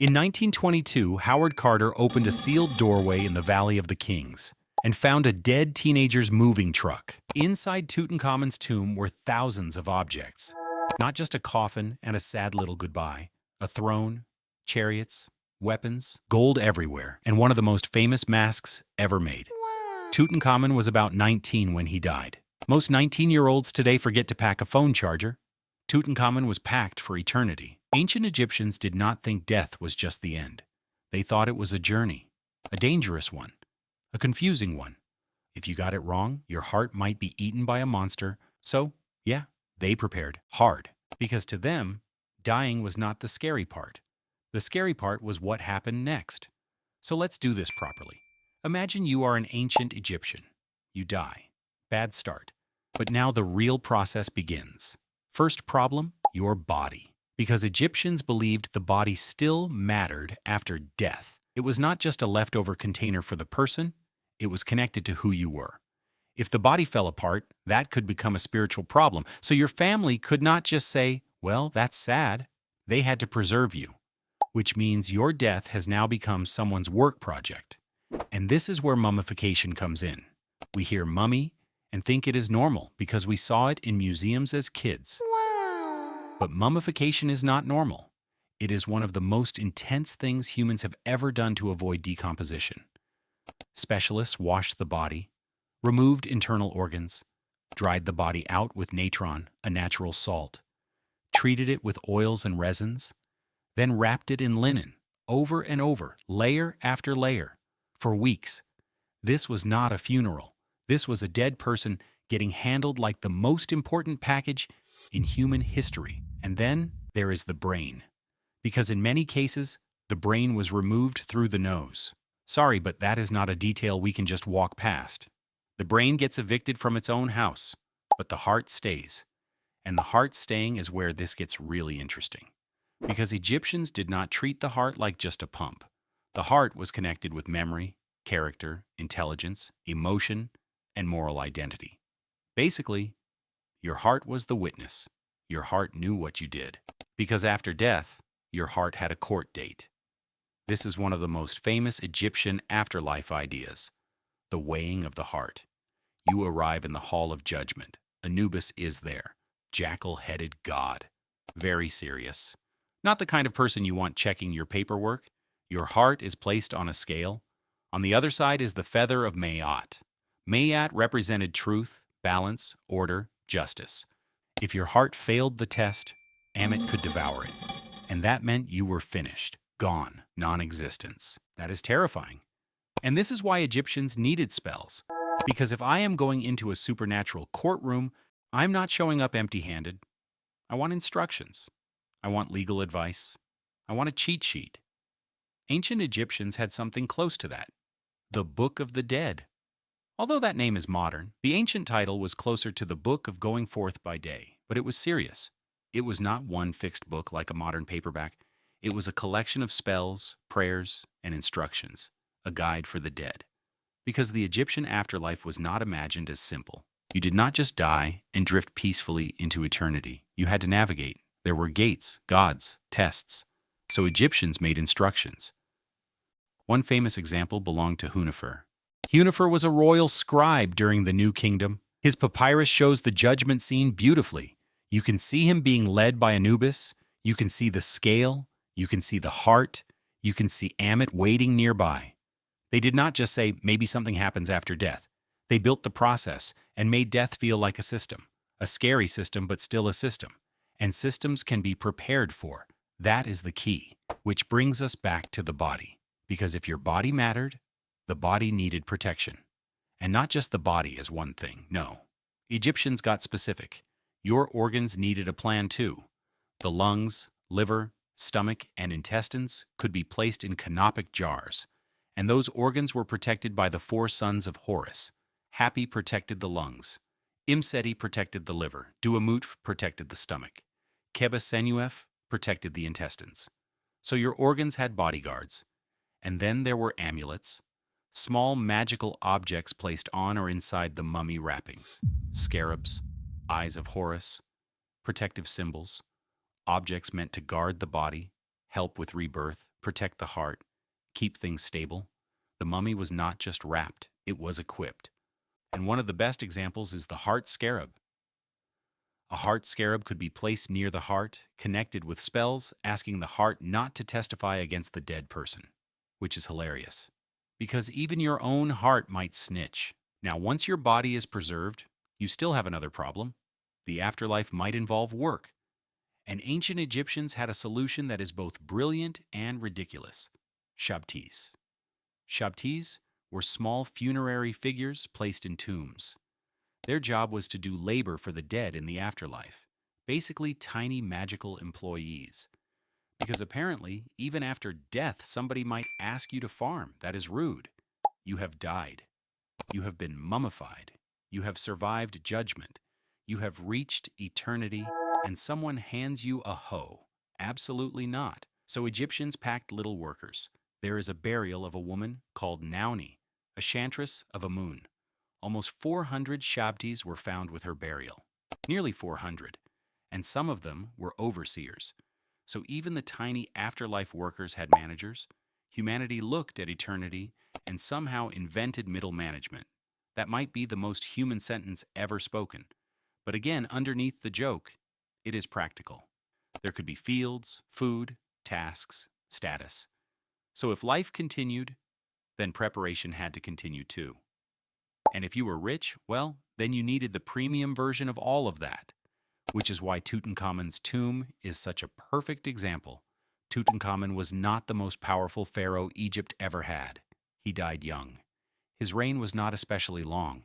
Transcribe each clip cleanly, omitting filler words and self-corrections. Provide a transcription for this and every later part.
In 1922, Howard Carter opened a sealed doorway in the Valley of the Kings and found a dead teenager's moving truck. Inside Tutankhamun's tomb were thousands of objects. Not just a coffin and a sad little goodbye. A throne, chariots, weapons, gold everywhere, and one of the most famous masks ever made. Tutankhamun was about 19 when he died. Most 19-year-olds today forget to pack a phone charger. Tutankhamun was packed for eternity. Ancient Egyptians did not think death was just the end. They thought it was a journey, a dangerous one, a confusing one. If you got it wrong, your heart might be eaten by a monster. So, yeah, they prepared hard. Because to them, dying was not the scary part. The scary part was what happened next. So let's do this properly. Imagine you are an ancient Egyptian. You die. Bad start. But now the real process begins. First problem, your body. Because Egyptians believed the body still mattered after death. It was not just a leftover container for the person, it was connected to who you were. If the body fell apart, that could become a spiritual problem. So your family could not just say, well, that's sad. They had to preserve you, which means your death has now become someone's work project. And this is where mummification comes in. We hear mummy and think it is normal because we saw it in museums as kids. But mummification is not normal. It is one of the most intense things humans have ever done to avoid decomposition. Specialists washed the body, removed internal organs, dried the body out with natron, a natural salt, treated it with oils and resins, then wrapped it in linen, over and over, layer after layer, for weeks. This was not a funeral. This was a dead person getting handled like the most important package in human history. And then there is the brain. Because in many cases, the brain was removed through the nose. Sorry, but that is not a detail we can just walk past. The brain gets evicted from its own house, but the heart stays. And the heart staying is where this gets really interesting. Because Egyptians did not treat the heart like just a pump. The heart was connected with memory, character, intelligence, emotion, and moral identity. Basically, your heart was the witness. Your heart knew what you did. Because after death, your heart had a court date. This is one of the most famous Egyptian afterlife ideas, the weighing of the heart. You arrive in the Hall of Judgment. Anubis is there, jackal-headed god. Very serious. Not the kind of person you want checking your paperwork. Your heart is placed on a scale. On the other side is the feather of Maat. Maat represented truth, balance, order, justice. If your heart failed the test, Ammit could devour it. And that meant you were finished, gone, non-existence. That is terrifying. And this is why Egyptians needed spells. Because if I am going into a supernatural courtroom, I'm not showing up empty-handed. I want instructions. I want legal advice. I want a cheat sheet. Ancient Egyptians had something close to that. The Book of the Dead. Although that name is modern, the ancient title was closer to the Book of Going Forth by Day, but it was serious. It was not one fixed book like a modern paperback. It was a collection of spells, prayers, and instructions, a guide for the dead. Because the Egyptian afterlife was not imagined as simple. You did not just die and drift peacefully into eternity. You had to navigate. There were gates, gods, tests. So Egyptians made instructions. One famous example belonged to Hunefer. Hunefer was a royal scribe during the New Kingdom. His papyrus shows the judgment scene beautifully. You can see him being led by Anubis. You can see the scale. You can see the heart. You can see Ammit waiting nearby. They did not just say, maybe something happens after death. They built the process and made death feel like a system. A scary system, but still a system. And systems can be prepared for. That is the key. Which brings us back to the body. Because if your body mattered, the body needed protection. And not just the body as one thing, no. Egyptians got specific. Your organs needed a plan too. The lungs, liver, stomach, and intestines could be placed in canopic jars. And those organs were protected by the 4 sons of Horus. Hapi protected the lungs. Imseti protected the liver. Duamut protected the stomach. Keba-Senuef protected the intestines. So your organs had bodyguards. And then there were amulets, small magical objects placed on or inside the mummy wrappings. Scarabs, eyes of Horus, protective symbols, objects meant to guard the body, help with rebirth, protect the heart, keep things stable. The mummy was not just wrapped, it was equipped. And one of the best examples is the heart scarab. A heart scarab could be placed near the heart, connected with spells, asking the heart not to testify against the dead person, which is hilarious. Because even your own heart might snitch. Now, once your body is preserved, you still have another problem. The afterlife might involve work. And ancient Egyptians had a solution that is both brilliant and ridiculous. Shabtis. Shabtis were small funerary figures placed in tombs. Their job was to do labor for the dead in the afterlife, basically tiny magical employees. Because apparently, even after death, somebody might ask you to farm. That is rude. You have died. You have been mummified. You have survived judgment. You have reached eternity, and someone hands you a hoe. Absolutely not. So Egyptians packed little workers. There is a burial of a woman called Nauny, a chantress of Amun. Almost 400 shabtis were found with her burial. Nearly 400. And some of them were overseers. So even the tiny afterlife workers had managers. Humanity looked at eternity and somehow invented middle management. That might be the most human sentence ever spoken. But again, underneath the joke, it is practical. There could be fields, food, tasks, status. So if life continued, then preparation had to continue too. And if you were rich, well, then you needed the premium version of all of that. Which is why Tutankhamun's tomb is such a perfect example. Tutankhamun was not the most powerful pharaoh Egypt ever had. He died young. His reign was not especially long,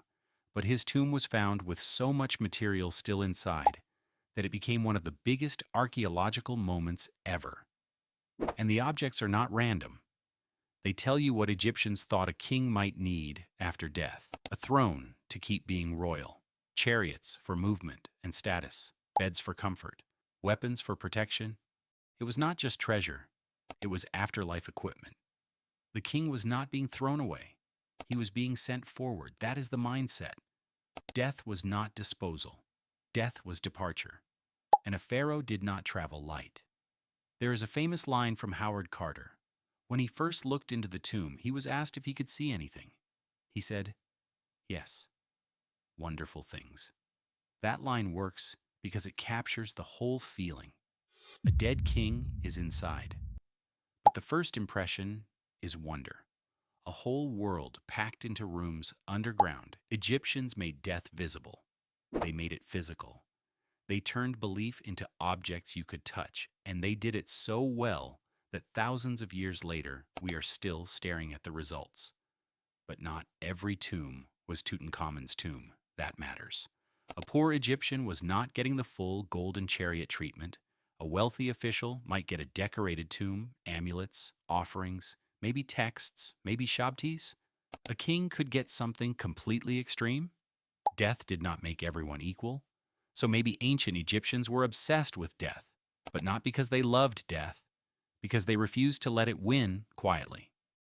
but his tomb was found with so much material still inside that it became one of the biggest archaeological moments ever. And the objects are not random. They tell you what Egyptians thought a king might need after death: a throne to keep being royal, chariots for movement and status, beds for comfort, weapons for protection. It was not just treasure, it was afterlife equipment. The king was not being thrown away. He was being sent forward. That is the mindset. Death was not disposal. Death was departure. And a pharaoh did not travel light. There is a famous line from Howard Carter. When he first looked into the tomb, he was asked if he could see anything. He said, "Yes, wonderful things." That line works because it captures the whole feeling. A dead king is inside. But the first impression is wonder. A whole world packed into rooms underground. Egyptians made death visible. They made it physical. They turned belief into objects you could touch, and they did it so well that thousands of years later, we are still staring at the results. But not every tomb was Tutankhamun's tomb. That matters. A poor Egyptian was not getting the full golden chariot treatment. A wealthy official might get a decorated tomb, amulets, offerings, maybe texts, maybe shabtis. A king could get something completely extreme. Death did not make everyone equal. So maybe ancient Egyptians were obsessed with death, but not because they loved death, because they refused to let it win quietly.